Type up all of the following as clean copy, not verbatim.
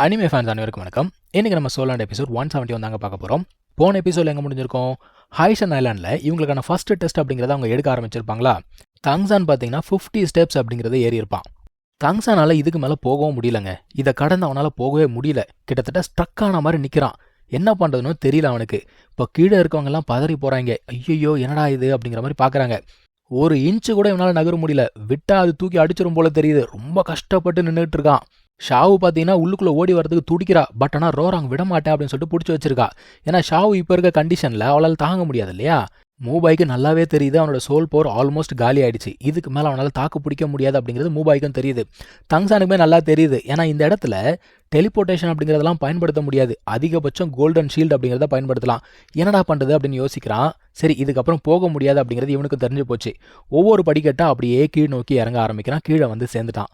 Anime fans அனைவருக்கும் வணக்கம். இன்னைக்கு நம்ம சோலாண்ட் எபிசோட் 171 தாங்க பார்க்க போகிறோம். போன எபிசோட்ல எங்கே முடிஞ்சிருக்கோம்? ஹைஷன் ஐலாண்டில் இவங்களுக்கான ஃபர்ஸ்ட் டெஸ்ட் அப்படிங்கிறத அவங்க எடுக்க ஆரம்பிச்சிருப்பாங்களா? தங்சான் பார்த்தீங்கன்னா 50 ஸ்டெப்ஸ் அப்படிங்கிறத ஏறி இருப்பான். தங்சானால் இதுக்கு மேலே போகவும் முடியலங்க. இதை கடந்து அவனால் போகவே முடியல. கிட்டத்தட்ட ஸ்ட்ரக் ஆன மாதிரி நிற்கிறான். என்ன பண்ணுறதுன்னு தெரியல அவனுக்கு. இப்போ கீழே இருக்கவங்கெல்லாம் பதறி போகிறாங்க. ஐயோ என்னடா இது அப்படிங்கிற மாதிரி பார்க்குறாங்க. ஒரு இன்ச்சு கூட இவனால் நகர முடியல. விட்டா அது தூக்கி அடிச்சிடும் போல தெரியுது. ரொம்ப கஷ்டப்பட்டு நின்றுட்டு இருக்கான். ஷாவு பார்த்தீங்கன்னா உள்ளுக்குள்ளே ஓடி வரதுக்கு துடிக்கிறா. பட் ஆனால் ரோராங் விட மாட்டேன் அப்படின்னு சொல்லிட்டு பிடிச்சி வச்சிருக்கா. ஏன்னா ஷாவு இப்போ இருக்க கண்டிஷனில் அவளால் தாங்க முடியாது இல்லையா? மூபாய்க்கு நல்லாவே தெரியுது அவனோட சோல் பவர் ஆல்மோஸ்ட் காலி ஆயிடுச்சு. இதுக்கு மேலே அவனால் தாக்கு பிடிக்க முடியாது அப்படிங்கிறது மூபாய்க்கும் தெரியுது. தங்சானுக்குமே நல்லா தெரியுது. ஏன்னா இந்த இடத்துல டெலிபோர்டேஷன் அப்படிங்கிறதெல்லாம் பயன்படுத்த முடியாது. அதிகபட்சம் கோல்டன் ஷீல்டு அப்படிங்கிறத பயன்படுத்தலாம். என்னடா பண்ணுறது அப்படின்னு யோசிக்கிறான். சரி, இதுக்கப்புறம் போக முடியாது அப்படிங்கிறது இவனுக்கு தெரிஞ்சு போச்சு. ஒவ்வொரு படிக்கட்டா அப்படியே கீழ் நோக்கி இறங்க ஆரம்பிக்கிறான். கீழே வந்து சேர்ந்துட்டான்.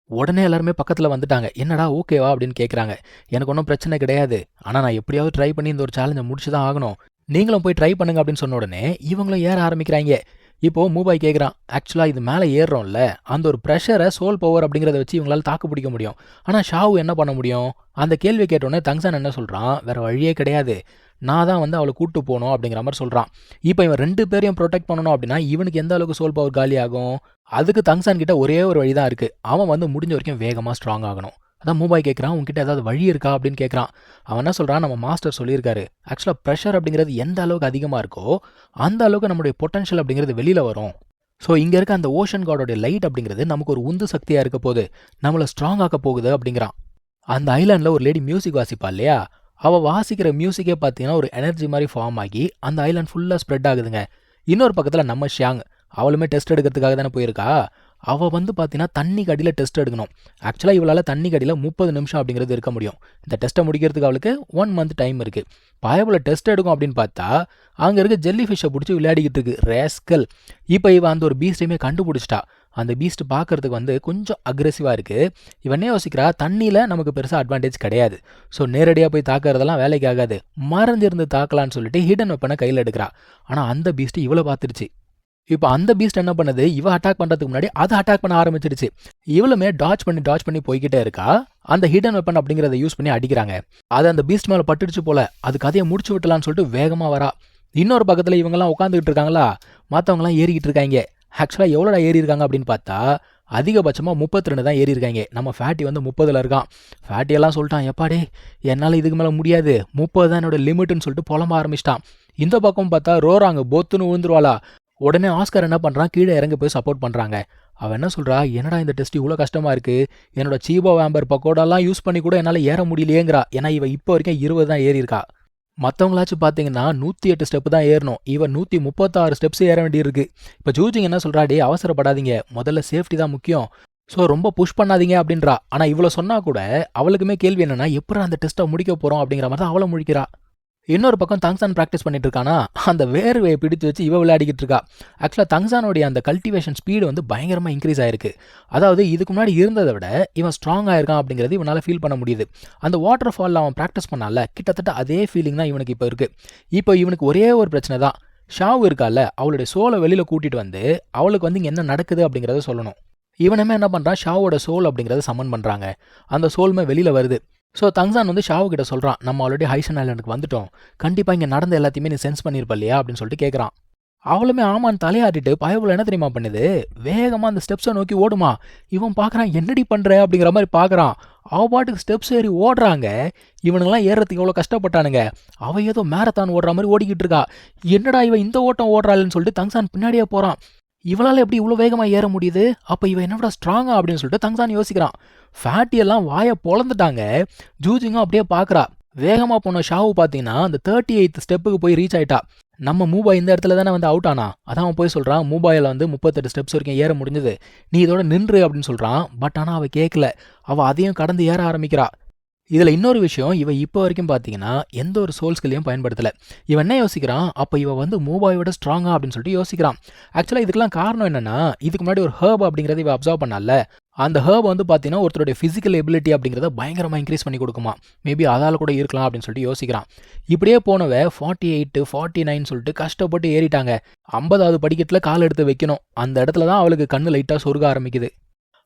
உடனே எல்லாருமே பக்கத்தில் வந்துட்டாங்க. என்னடா ஓகேவா அப்படின்னு கேட்குறாங்க. எனக்கு ஒன்றும் பிரச்சனை கிடையாது. ஆனால் நான் எப்படியாவது ட்ரை பண்ணி இந்த ஒரு சேலஞ்சை முடிச்சு தான் ஆகணும். நீங்களும் போய் ட்ரை பண்ணுங்க அப்படின்னு சொன்ன உடனே இவங்களும் ஏற ஆரம்பிக்கிறாங்க. இப்போது மூபாய் கேட்குறான், ஆக்சுவலாக இது மேலே ஏறுறோம்ல, அந்த ஒரு ப்ரெஷரை சோல் பவர் அப்படிங்கிறத வச்சு இவங்களால் தாக்கு பிடிக்க முடியும். ஆனால் ஷாவு என்ன பண்ண முடியும்? அந்த கேள்வி கேட்டோடனே தங்சான் என்ன சொல்கிறான், வேறு வழியே கிடையாது, நான் தான் வந்து அவளை கூப்பிட்டு போகணும் அப்படிங்கிற மாதிரி சொல்கிறான். இப்போ இவன் 2 பேரையும் ப்ரொடெக்ட் பண்ணணும் அப்படின்னா இவனுக்கு எந்த அளவுக்கு சோல் பவர் காலி ஆகும்? அதுக்கு தங்சான் கிட்ட ஒரே ஒரு வழி தான் இருக்குது. அவன் வந்து முடிஞ்ச வரைக்கும் வேகமாக ஸ்ட்ராங் ஆகணும். அதான் மூபாய் கேட்குறான், உங்ககிட்ட ஏதாவது வழி இருக்கா அப்படின்னு கேட்குறான். அவன் என்ன சொல்கிறான், நம்ம மாஸ்டர் சொல்லியிருக்காரு, ஆக்சுவலாக ப்ரெஷர் அப்படிங்கிறது எந்த அளவுக்கு அதிகமாக இருக்கோ அந்த அளவுக்கு நம்மளுடைய பொட்டன்ஷியல் அப்படிங்கிறது வெளியில் வரும். ஸோ இங்கே இருக்க அந்த ஓஷன் காடோடைய லைட் அப்படிங்கிறது நமக்கு ஒரு உந்து சக்தியாக இருக்க போகுது, நம்மளை ஸ்ட்ராங் ஆக்க போகுது அப்படிங்கிறான். அந்த ஐலாண்டில் ஒரு லேடி மியூசிக் வாசிப்பா இல்லையா? அவள் வாசிக்கிற மியூசிக்கே பார்த்தீங்கன்னா ஒரு எனர்ஜி மாதிரி ஃபார்ம் ஆகி அந்த ஐலாண்ட் ஃபுல்லாக ஸ்ப்ரெட் ஆகுதுங்க. இன்னொரு பக்கத்தில் நம்ம ஷியாங், அவளுமே டெஸ்ட் எடுக்கிறதுக்காக தானே போயிருக்கா. அவள் வந்து பார்த்தீங்கன்னா தண்ணி கடியில் டெஸ்ட் எடுக்கணும். ஆக்சுவலாக இவளால் தண்ணி கடியில் 30 நிமிஷம் அப்படிங்கிறது இருக்க முடியும். இந்த டெஸ்ட்டை முடிக்கிறதுக்கு அவளுக்கு 1 மந்த் டைம் இருக்குது. பயபுல டெஸ்ட் எடுக்கும் அப்படின்னு பார்த்தா அங்கே இருக்க ஜெல்லி ஃபிஷ்ஷை பிடிச்சி விளையாடிக்கிட்டு இருக்கு ரேஸ்கல். இப்போ இவன் அந்த ஒரு பீஸ்டையுமே கண்டுபிடிச்சிட்டா. அந்த பீஸ்ட் பார்க்கறதுக்கு வந்து கொஞ்சம் அக்ரெசிவாக இருக்குது. இவனே யோசிக்கிறா, தண்ணியில் நமக்கு பெருசாக அட்வான்டேஜ் கிடையாது, ஸோ நேரடியாக போய் தாக்குறதெல்லாம் வேலைக்கு ஆகாது, மறந்திருந்து தாக்கலான்னு சொல்லிட்டு ஹிடன் வெப்பனை கையில் எடுக்கிறா. ஆனால் அந்த பீஸ்ட் இவ்வளோ பார்த்துருச்சு. இப்போ அந்த பீஸ்ட் என்ன பண்ணுது, இவ அட்டாக் பண்ணுறதுக்கு முன்னாடி அதை அட்டாக் பண்ண ஆரம்பிச்சிடுச்சு. இவளுமே டாச் பண்ணி போய்கிட்டே இருக்கா. அந்த ஹிடன் வெப்பன் அப்படிங்கிறத யூஸ் பண்ணி அடிக்கிறாங்க. அது அந்த பீஸ்ட் மேலே பட்டுடுச்சு போல. அது கதையை முடிச்சு விட்டலான்னு சொல்லிட்டு வேகமாக வரா. இன்னொரு பக்கத்தில் இவங்கெல்லாம் உட்காந்துக்கிட்டு இருக்காங்களா, மற்றவங்களாம் ஏறிக்கிட்டு இருக்காங்க. ஆக்சுவலாக எவ்வளோடா ஏறி இருக்காங்க அப்படின்னு பார்த்தா அதிகபட்சமாக 32 தான் ஏறி இருக்காங்க. நம்ம ஃபேட்டி வந்து 30ல் இருக்கான். ஃபேட்டியெல்லாம் சொல்லிட்டான், எப்பாடே என்னால் இதுக்கு மேலே முடியாது, 30 தான் என்னோட லிமிட்னு சொல்லிட்டு புலம்ப ஆரம்பிச்சிட்டான். இந்த பக்கம் பார்த்தா ரோராங்க போத்துன்னு விழுந்துருவாளா. உடனே ஆஸ்கர் என்ன பண்ணுறான், கீழே இறங்கி போய் சப்போர்ட் பண்ணுறாங்க. அவன் என்ன சொல்கிறா, என்னடா இந்த டெஸ்ட் இவ்வளோ கஷ்டமாக இருக்குது, என்னோட சீபோ வேம்பர் பக்கோடாலாம் யூஸ் பண்ணி கூட என்னால் ஏற முடியலையேங்கிறா. ஏன்னா இவன் இப்போ வரைக்கும் 20 தான் ஏறி இருக்கா. மற்றவங்களாச்சும் பார்த்தீங்கன்னா 108 ஸ்டெப்பு தான் ஏறணும். இவன் 136 ஸ்டெப்ஸ் ஏற வேண்டியிருக்கு. இப்போ ஜூஜிங் என்ன சொல்கிறா, டே அவசரப்படாதீங்க, முதல்ல சேஃப்டி தான் முக்கியம், ஸோ ரொம்ப புஷ் பண்ணாதீங்க அப்படின்றா. ஆனால் இவ்வளோ சொன்னால் கூட அவளுக்குமே கேள்வி என்னென்னா, எப்போ அந்த டெஸ்ட்டை முடிக்க போகிறோம் அப்படிங்கிற மாதிரி தான் அவளை முடிக்கிறா. இன்னொரு பக்கம் தங்சான் ப்ராக்டிஸ் பண்ணிட்டு இருக்கானா, அந்த வேர்வையை பிடித்து வச்சு இவ விளையாடிக்கிட்டு இருக்கா. ஆக்சுவலாக தங்சானுடைய அந்த கல்டிவேஷன் ஸ்பீடு வந்து பயங்கரமாக இன்க்ரீஸ் ஆயிருக்கு. அதாவது இதுக்கு முன்னாடி இருந்ததை விட இவன் ஸ்ட்ராங் ஆயிருக்கான் அப்படிங்கிறது இவனால் ஃபீல் பண்ண முடியுது. அந்த வாட்டர் ஃபாலில் அவன் ப்ராக்டிஸ் பண்ணால, கிட்டத்தட்ட அதே ஃபீலிங் தான் இவனுக்கு இப்போ இருக்குது. இப்போ இவனுக்கு ஒரே ஒரு பிரச்சனை தான், ஷாவு இருக்கால, அவளுடைய சோலை வெளியில் கூட்டிகிட்டு வந்து அவளுக்கு வந்து இங்கே என்ன நடக்குது அப்படிங்கிறத சொல்லணும். இவனுமே என்ன பண்ணுறான், ஷாவோட சோல் அப்படிங்கிறத சம்மன் பண்ணுறாங்க. அந்த சோலுமே வெளியில் வருது. ஸோ தங்சான் வந்து ஷாவு கிட்ட சொல்கிறான், நம்ம ஆல்ரெடி ஹைஷன் ஐலாண்டுக்கு வந்துட்டோம், கண்டிப்பாக இங்கே நடந்த எல்லாத்தையுமே நீ சென்ஸ் பண்ணியிருப்ப இல்லையா அப்படின்னு சொல்லிட்டு கேட்குறான். அவளுமே ஆமான்னு தலையாட்டிட்டு பயபுல என்ன தெரியுமா பண்ணுது, வேகமாக அந்த ஸ்டெப்ஸை நோக்கி ஓடுமா. இவன் பார்க்குறான், என்னடி பண்ணுற அப்படிங்கிற மாதிரி பார்க்குறான். அவள் பாட்டுக்கு ஸ்டெப்ஸ் ஏறி ஓடுறாங்க. இவனுங்களாம் ஏறுறதுக்கு எவ்வளோ கஷ்டப்பட்டானுங்க. அவள் ஏதோ மேரத்தான் ஓடுற மாதிரி ஓடிக்கிட்டு இருக்கா. என்னடா இவன் இந்த ஓட்டம் ஓடுறாள்னு சொல்லிட்டு தங்சான் பின்னாடியே போகிறான். இவளால் எப்படி இவ்வளோ வேகமாக ஏற முடியுது, அப்போ இவன் என்னோட ஸ்ட்ராங்கா அப்படின்னு சொல்லிட்டு தங்சான் யோசிக்கிறான். ஃபேட்டியெல்லாம் வாயை பொழந்துட்டாங்க. ஜூஜிங்கும் அப்படியே பார்க்குறா. வேகமாக போன ஷாவு பார்த்தீங்கன்னா அந்த 38th ஸ்டெப்புக்கு போய் ரீச் ஆயிட்டா. நம்ம மூபாய் இந்த இடத்துல தானே வந்து அவுட் ஆனா. அதான் அவன் போய் சொல்கிறான், மூபாயில் வந்து 38 ஸ்டெப்ஸ் வரைக்கும் ஏற முடிஞ்சது, நீ இதோட நின்று அப்படின்னு சொல்கிறான். பட் ஆனால் அவள் கேட்கல. அவள் அதையும் கடந்து ஏற ஆரம்பிக்கிறா. இதில் இன்னொரு விஷயம், இவன் இப்போ வரைக்கும் பார்த்தீங்கன்னா எந்த ஒரு சோல் ஸ்கில்லையும் பயன்படுத்தலை. இவன் என்ன யோசிக்கிறான், அப்போ இவன் வந்து மூபாயோட ஸ்ட்ராங்கா அப்படின்னு சொல்லிட்டு யோசிக்கிறான். ஆக்சுவலாக இதுக்கெல்லாம் காரணம் என்னென்னா, இதுக்கு முன்னாடி ஒரு ஹர்ப் அப்படிங்கிறத இவன் அப்சர்வ் பண்ணால, அந்த ஹர்ப் வந்து பார்த்தீங்கன்னா ஒருத்தருடைய ஃபிசிக்கல் எபிலிட்டி அப்படிங்கிறத பயங்கரமாக இன்க்ரீஸ் பண்ணி கொடுக்குமா. மேபி அதால் கூட இருக்கலாம் அப்படின்னு சொல்லிட்டு யோசிக்கிறான். இப்படியே போனவ 48 49 சொல்லிட்டு கஷ்டப்பட்டு ஏறிட்டாங்க. 50வது படிக்கட்டில் கால் எடுத்து வைக்கணும். அந்த இடத்துல தான் அவளுக்கு கண்ணு லைட்டாக சொருக ஆரம்பிக்குது.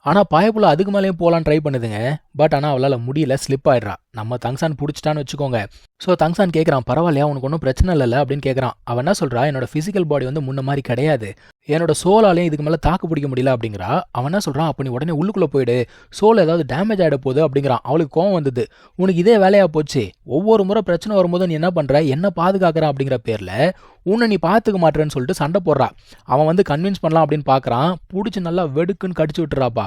ஆனால் பயப்புல அதுக்கு மேலேயும் போகலான்னு ட்ரை பண்ணுதுங்க. பட் ஆனால் அவளால் முடியல, ஸ்லிப் ஆயிடுறா. நம்ம தங்சான் பிடிச்சிட்டான்னு வச்சுக்கோங்க. ஸோ தங்சான் கேட்குறான், பரவாயில்லையா உனக்கு ஒன்றும் பிரச்சனை இல்லைல்ல அப்படின்னு கேட்குறான். அவன் என்ன சொல்கிறா, என்னோட ஃபிசிக்கல் பாடி வந்து முன்ன மாதிரி கிடையாது, என்னோட சோலாலையும் இதுக்கு மேலே தாக்கு பிடிக்க முடியல அப்படிங்கிறா. அவன் என்ன சொல்கிறான், அப்போ நீ உடனே உள்ளுக்குள்ளே போயிடு, சோல் ஏதாவது டேமேஜ் ஆகிட போகுது அப்படிங்கிறான். அவளுக்கு கோவம் வந்தது. உனக்கு இதே வேலையாக போச்சு, ஒவ்வொரு முறை பிரச்சனை வரும்போது நீ என்ன பண்ணுற, என்ன பாதுகாக்கிறான் அப்படிங்கிற பேரில் உன்னை நீ பார்த்துக்க மாட்டேன்னு சொல்லிட்டு சண்டை போடுறா. அவன் வந்து கன்வின்ஸ் பண்ணலாம் அப்படின்னு பார்க்குறான். பிடிச்சி நல்லா வெடுக்குன்னு கடிச்சு விட்டுறாப்பா.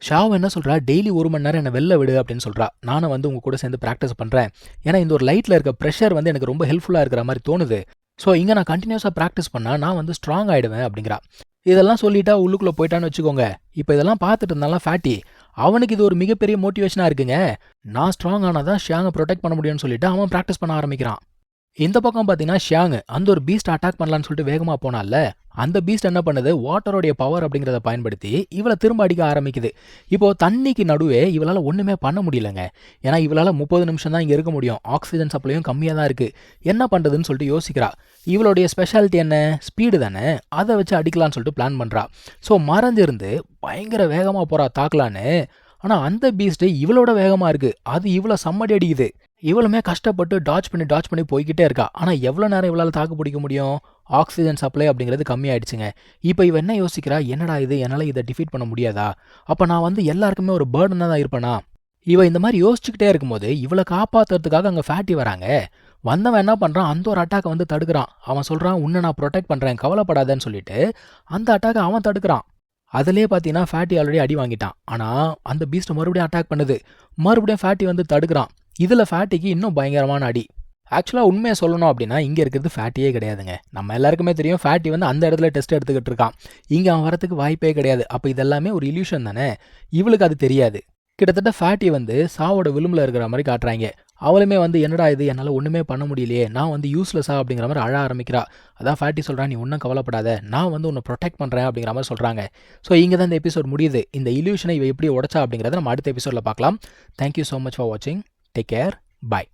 ஷாவ் என்ன சொல்கிறா, டெய்லி 1 மணி நேரம் என்னை வெளில விடு அப்படின்னு சொல்கிறா. நானும் வந்து உங்கள் கூட சேர்ந்து ப்ராக்டிஸ் பண்ணுறேன், ஏன்னா இந்த ஒரு லைட்டில் இருக்க ப்ரெஷர் வந்து எனக்கு ரொம்ப ஹெல்ப்ஃபுல்லாக இருக்கிற மாதிரி தோணுது. ஸோ இங்கே நான் கண்டினியூஸாக ப்ராக்டிஸ் பண்ணால் நான் வந்து ஸ்ட்ராங் ஆகிடுவேன் அப்படிங்கிறா. இதெல்லாம் சொல்லிட்டா உள்ளுக்குள்ளே போயிட்டான்னு வச்சுக்கோங்க. இப்போ இதெல்லாம் பார்த்துட்டு இருந்தாலும் ஃபேட்டி, அவனுக்கு இது ஒரு மிகப்பெரிய மோட்டிவேஷனாக இருக்குங்க. நான் ஸ்ட்ராங் ஆனால் தான் ஷியாங்கை ப்ரொடெக்ட் பண்ண முடியும்னு சொல்லிட்டு அவன் ப்ராக்டிஸ் பண்ண ஆரம்பிக்கிறான். இந்த பக்கம் பார்த்தீங்கன்னா ஷியாங் அந்த ஒரு பீஸ்ட் அட்டாக் பண்ணலான்னு சொல்லிட்டு வேகமாக போனால, அந்த பீஸ்ட் என்ன பண்ணுது, வாட்டரோடைய பவர் அப்படிங்கிறத பயன்படுத்தி இவளை திரும்ப அடிக்க ஆரம்பிக்குது. இப்போ தண்ணிக்கு நடுவே இவளால் ஒன்றுமே பண்ண முடியலங்க. ஏன்னா இவளால் 30 நிமிஷம் தான் இங்கே இருக்க முடியும், ஆக்சிஜன் சப்ளையும் கம்மியாக தான் இருக்குது. என்ன பண்ணுறதுன்னு சொல்லிட்டு யோசிக்கிறா. இவளுடைய ஸ்பெஷாலிட்டி என்ன, ஸ்பீடு தானே, அதை வச்சு அடிக்கலான்னு சொல்லிட்டு பிளான் பண்ணுறா. ஸோ மறைஞ்சிருந்து பயங்கர வேகமாக போகிறா தாக்கலான்னு. ஆனால் அந்த பீஸ்ட்டு இவளோட வேகமாக இருக்குது, அது இவளை சம்மடி அடிக்குது. இவளுமே கஷ்டப்பட்டு டாச் பண்ணி போய்கிட்டே இருக்கா. ஆனால் எவ்வளோ நேரம் இவளால் தாக்கு பிடிக்க முடியும், ஆக்சிஜன் சப்ளை அப்படிங்கிறது கம்மியாயிடுச்சுங்க. இப்போ இவ என்ன யோசிக்கிறா, என்னடா இது, என்னால் இதை டிஃபீட் பண்ண முடியாதா, அப்போ நான் வந்து எல்லாருக்குமே ஒரு பேர்டனாக தான் இருப்பேனா. இவ இந்த மாதிரி யோசிச்சுக்கிட்டே இருக்கும்போது இவளை காப்பாற்றுறதுக்காக அங்கே ஃபேட்டி வராங்க. வந்தவன் என்ன பண்ணுறான், அந்த ஒரு அட்டாக்கை வந்து தடுக்கிறான். அவன் சொல்கிறான், உன்னை நான் ப்ரொடெக்ட் பண்ணுறேன், கவலைப்படாதேன்னு சொல்லிட்டு அந்த அட்டாக்கை அவன் தடுக்கிறான். அதிலே பார்த்தீங்கன்னா ஃபேட்டி ஆல்ரெடி அடி வாங்கிட்டான். ஆனால் அந்த பீஸ்ட் மறுபடியும் அட்டாக் பண்ணுது. மறுபடியும் ஃபேட்டி வந்து தடுக்கிறான். இதில் ஃபேட்டிக்கு இன்னும் பயங்கரமான அடி. ஆக்சுவலாக உண்மையை சொல்லணும் அப்படின்னா இங்கே இருக்கிறது ஃபேட்டியே கிடையாதுங்க. நம்ம எல்லாருக்குமே தெரியும் ஃபேட்டி வந்து அந்த இடத்துல டெஸ்ட் எடுத்துக்கிட்டு இருக்கான். இங்கே அவன் வரத்துக்கு வாய்ப்பே கிடையாது. அப்போ இதெல்லாமே ஒரு இல்யூஷன் தானே, இவளுக்கு அது தெரியாது. கிட்டத்தட்ட ஃபேட்டி வந்து சாவோட விளிம்பில் இருக்கிற மாதிரி காட்டுறாங்க. அவளுமே வந்து என்னடா இது, என்னால் ஒன்றுமே பண்ண முடியலையே, நான் வந்து யூஸ்லெஸ்ஸா அப்படிங்கிற மாதிரி அழ ஆரம்பிக்கிறா. அதான் ஃபேட்டி சொல்கிறான், நீ ஒன்றும் கவலைப்படாத, நான் வந்து உன்னை ப்ரொடெக்ட் பண்ணுறேன் அப்படிங்கிற மாதிரி சொல்கிறாங்க. ஸோ இங்கே தான் இந்த எபிசோட் முடியுது. இந்த இல்யூஷனை இவ எப்படி உடைச்சா அப்படிங்கிறத நம்ம அடுத்த எபிசோடில் பார்க்கலாம். தேங்க்யூ ஸோ மச் ஃபார் வாட்சிங். Take care. பாய்.